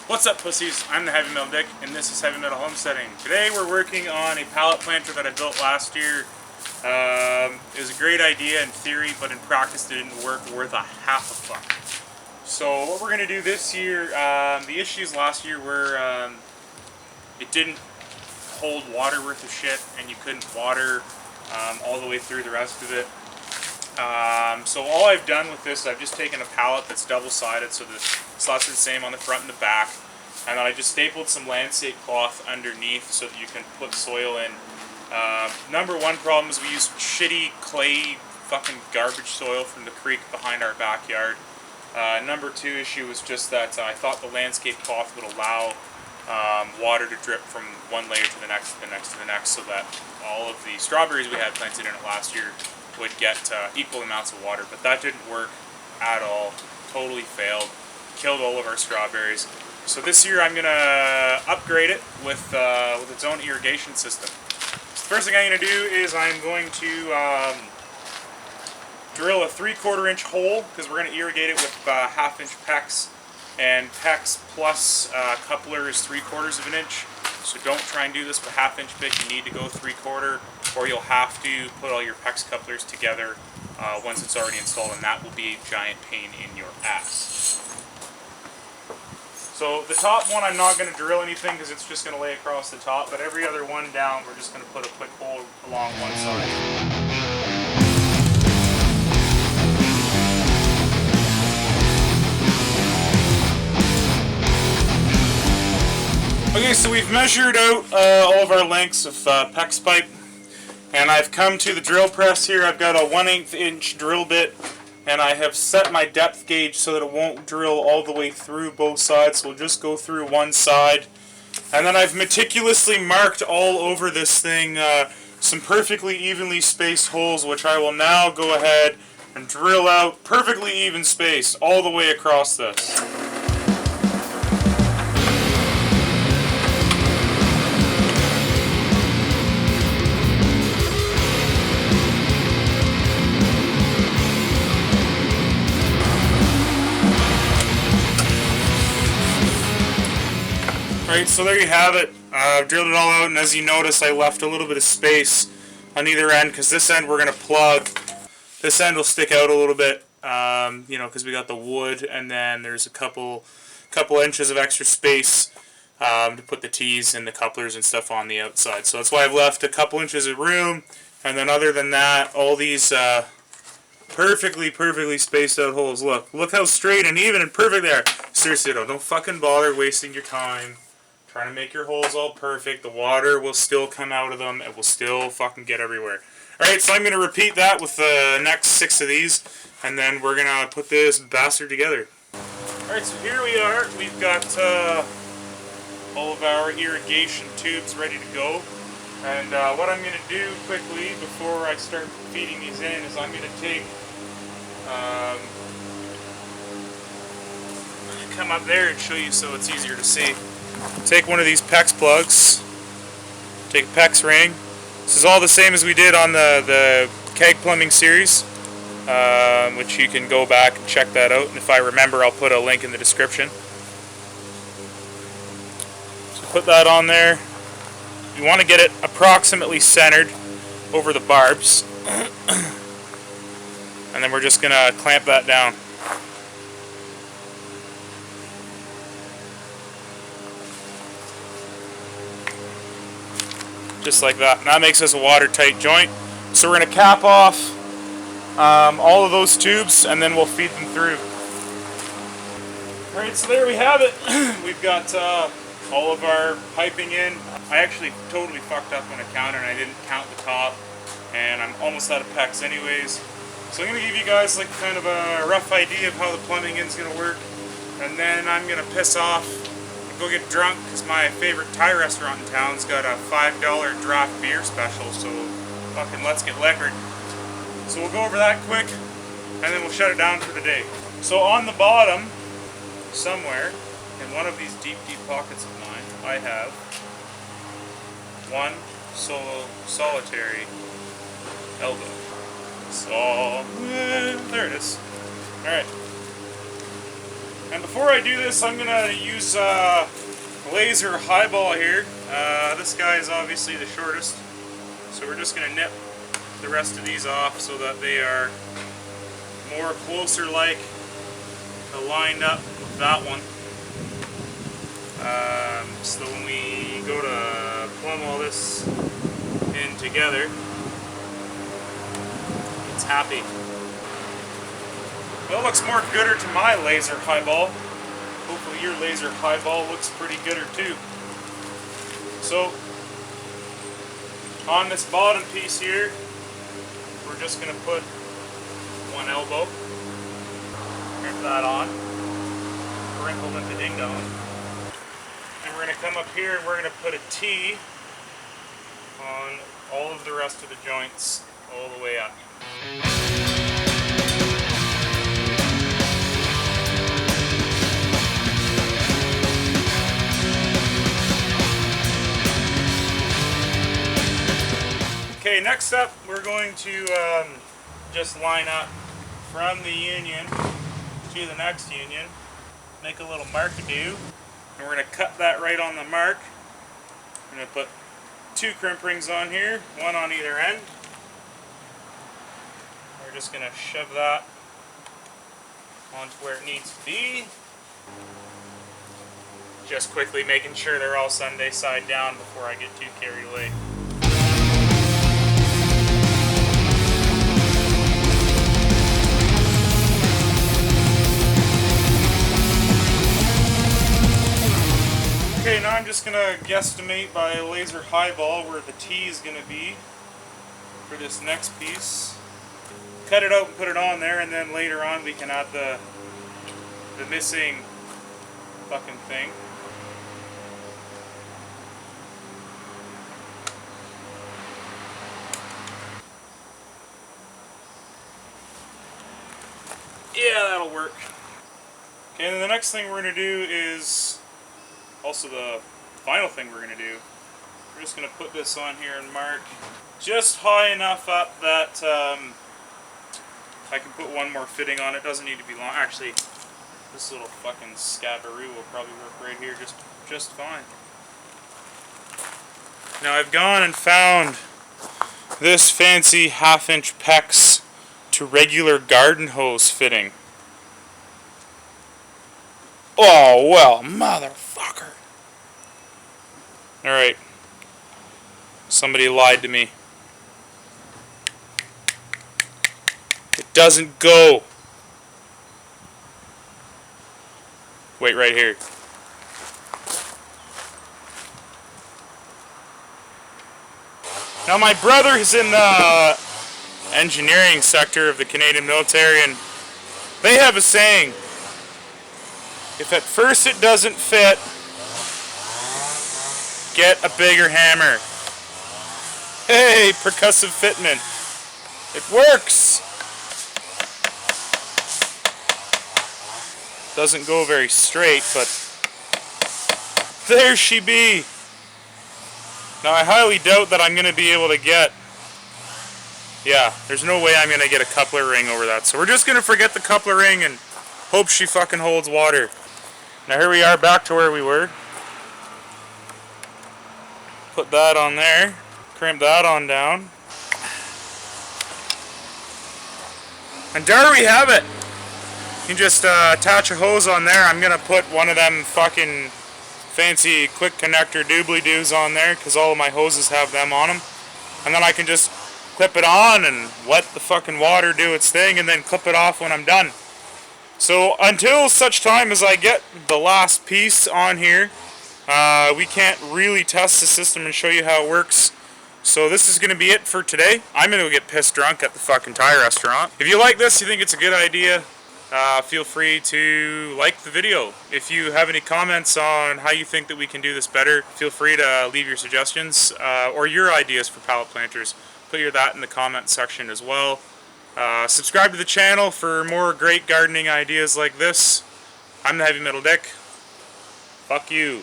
What's up, pussies? I'm the Heavy Metal Dick, and this is Heavy Metal Homesteading. Today we're working on a pallet planter that I built last year. It was a great idea in theory, but in practice it didn't work worth a half a fuck. So what we're going to do this year, the issues last year were it didn't hold water worth of shit, and you couldn't water all the way through the rest of it. So all I've done with this, I've just taken a pallet that's double-sided, so the slots are the same on the front and the back, and then I just stapled some landscape cloth underneath so that you can put soil in. Number one problem is we use shitty clay fucking garbage soil from the creek behind our backyard. Number two issue was just that I thought the landscape cloth would allow water to drip from one layer to the next, to the next, to the next, so that all of the strawberries we had planted in it last year would get equal amounts of water, but that didn't work at all. Totally failed. Killed all of our strawberries. So this year I'm gonna upgrade it with its own irrigation system. So the first thing I'm gonna do is I'm going to drill a 3/4 inch hole, because we're gonna irrigate it with 1/2 inch PEX, and PEX plus coupler is 3/4 of an inch. So don't try and do this with a 1/2 inch bit. You need to go 3/4, or you'll have to put all your PEX couplers together once it's already installed, and that will be a giant pain in your ass. So the top one I'm not going to drill anything because it's just going to lay across the top, but every other one down we're just going to put a quick hole along one side. Okay, so we've measured out all of our lengths of PEX pipe, and I've come to the drill press here. I've got a 1/8 inch drill bit, and I have set my depth gauge so that it won't drill all the way through both sides, so we'll just go through one side. And then I've meticulously marked all over this thing some perfectly evenly spaced holes, which I will now go ahead and drill out perfectly even spaced all the way across this. Alright, so there you have it. I've drilled it all out, and as you notice, I left a little bit of space on either end, because this end we're going to plug. This end will stick out a little bit, you know, because we got the wood, and then there's a couple inches of extra space to put the T's and the couplers and stuff on the outside. So that's why I've left a couple inches of room, and then other than that, all these perfectly spaced out holes. Look how straight and even and perfect they are. Seriously though, don't fucking bother wasting your time trying to make your holes all perfect. The water will still come out of them. It will still fucking get everywhere. Alright, so I'm going to repeat that with the next 6 of these, and then we're going to put this bastard together. Alright, so here we are. We've got all of our irrigation tubes ready to go. And what I'm going to do quickly before I start feeding these in is I'm going to take, come up there and show you so it's easier to see. Take one of these PEX plugs, take a PEX ring. This is all the same as we did on the keg plumbing series, which you can go back and check that out. And if I remember, I'll put a link in the description. So put that on there. You want to get it approximately centered over the barbs. And then we're just going to clamp that down. Just like that. And that makes us a watertight joint. So we're going to cap off all of those tubes, and then we'll feed them through. Alright, so there we have it. We've got all of our piping in. I actually totally fucked up on a counter and I didn't count the top, and I'm almost out of PEX anyways. So I'm going to give you guys like kind of a rough idea of how the plumbing is going to work, and then I'm going to piss off and go get drunk, because my favorite Thai restaurant in town's got a $5 draft beer special, so fucking let's get liquored. So we'll go over that quick, and then we'll shut it down for the day. So on the bottom, somewhere, in one of these deep pockets of mine, I have one solitary elbow. So, there it is. Alright. And before I do this, I'm gonna use laser highball here. This guy is obviously the shortest, so we're just gonna nip the rest of these off so that they are more closer like lined up with that one. So when we go to plumb all this in together, it's happy. Well, it looks more gooder to my laser highball. Hopefully your laser highball looks pretty gooder too. So on this bottom piece here, we're just going to put one elbow. Grip that on. Wrinkle into ding dong. And we're going to come up here and we're going to put a T on all of the rest of the joints all the way up. Okay, next up we're going to just line up from the union to the next union, make a little mark-a-do, and we're going to cut that right on the mark. I'm going to put 2 crimp rings on here, one on either end. We're just going to shove that onto where it needs to be. Just quickly making sure they're all Sunday side down before I get too carried away. Okay, now I'm just going to guesstimate by a laser highball where the T is going to be for this next piece. Cut it out and put it on there, and then later on we can add the missing fucking thing. Yeah, that'll work. Okay, and then the next thing we're going to do is also the final thing we're going to do. We're just going to put this on here and mark just high enough up that I can put one more fitting on. It doesn't need to be long. Actually, this little fucking scabbaroo will probably work right here just fine. Now I've gone and found this fancy 1/2-inch PEX to regular garden hose fitting. Oh, well, motherfucker. Alright. Somebody lied to me. It doesn't go. Wait right here. Now my brother is in the engineering sector of the Canadian military, and they have a saying: if at first it doesn't fit, get a bigger hammer. Hey, percussive fitment. It works. Doesn't go very straight, but there she be. Now I highly doubt that I'm going to be able to get, yeah, there's no way I'm going to get a coupler ring over that. So we're just going to forget the coupler ring and hope she fucking holds water. Now here we are back to where we were. Put that on there. Crimp that on down. And there we have it. You can just attach a hose on there. I'm going to put one of them fucking fancy quick connector doobly-doos on there because all of my hoses have them on them. And then I can just clip it on and let the fucking water do its thing and then clip it off when I'm done. So until such time as I get the last piece on here, we can't really test the system and show you how it works. So this is going to be it for today. I'm going to go get pissed drunk at the fucking Thai restaurant. If you like this, you think it's a good idea, feel free to like the video. If you have any comments on how you think that we can do this better, feel free to leave your suggestions or your ideas for pallet planters. Put that in the comment section as well. Subscribe to the channel for more great gardening ideas like this. I'm the Heavy Metal Dick. Fuck you.